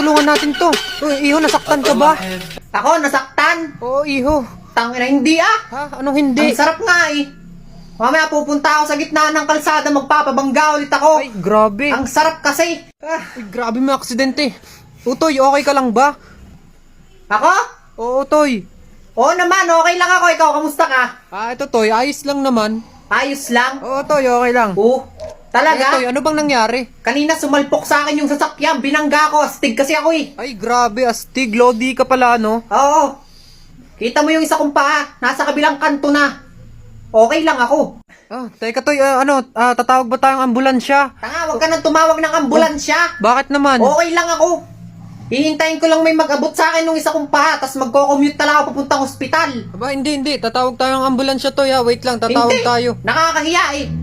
tulungan natin to. Uy, iho, nasaktan ka ba? Ako, nasaktan. Oo, iho. Tangina, hindi ah. Ha? Anong hindi? Ang sarap nga eh. Mamaya pupunta ako sa gitna ng kalsada, magpapabangga ulit ako. Ay, grabe. Ang sarap kasi. Ay, grabe, may aksidente. Utoy, okay ka lang ba? Ako? Oo, Toy. Oo naman, okay lang ako. Ikaw, kamusta ka? Ito, Toy, ayos lang naman. Ayos lang? Oo, Toy, okay lang. Talaga? Toy, ano bang nangyari? Kanina sumalpok sa akin yung sasakyan, binangga ko, astig kasi ako eh. Ay, grabe, astig. Lodi ka pala, no? Oo. Kita mo yung isa kong paa, nasa kabilang kanto na. Okay lang ako. Teka, Toy, tatawag ba tayong ambulansya? Tanga, wag ka nang tumawag ng ambulansya. Bakit naman? Okay lang ako. Hihintayin ko lang may mag-abot sa akin nung isa kong paa, tas magko-commute na lang ako papuntang ospital. Aba, hindi. Tatawag tayong ambulansya, Toy, ha? Wait lang, tatawag Hindi, tayo. nakakahiya eh.